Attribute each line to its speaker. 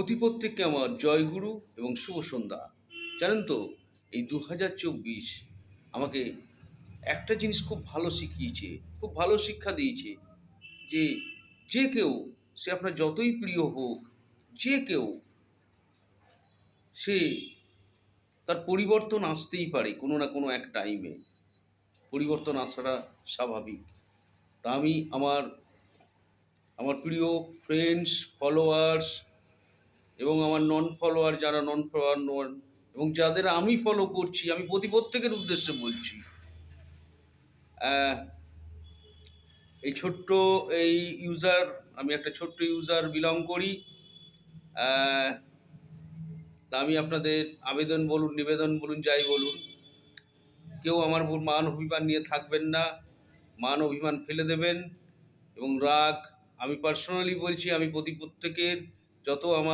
Speaker 1: প্রত্যেককে আমার জয়গুরু এবং শুভ সন্ধ্যা। জানেন তো, এই ২০২৪ আমাকে একটা জিনিস খুব ভালো শিখিয়েছে, খুব ভালো শিক্ষা দিয়েছে যে, যে কেউ, সে আপনার যতই প্রিয় হোক, যে কেউ, সে তার পরিবর্তন আসতেই পারে কোনো না কোনো এক টাইমে। পরিবর্তন আসাটা স্বাভাবিক। তা আমি আমার প্রিয় ফ্রেন্ডস, ফলোয়ার্স এবং আমার নন ফলোয়ার যারা নন ফলোয়ার নন এবং যাদের আমি ফলো করছি, আমি প্রত্যেকের উদ্দেশ্যে বলছি। এই ছোট্ট এই ইউজার, আমি একটা ছোট্ট ইউজার বিলং করি। আহ, তা আমি আপনাদের আবেদন বলুন, নিবেদন বলুন, যাই বলুন, কেউ আমার উপর মান অভিমান নিয়ে থাকবেন না। মান অভিমান ফেলে দেবেন এবং রাগ, আমি পার্সোনালি বলছি, আমি প্রত্যেকের যত আমার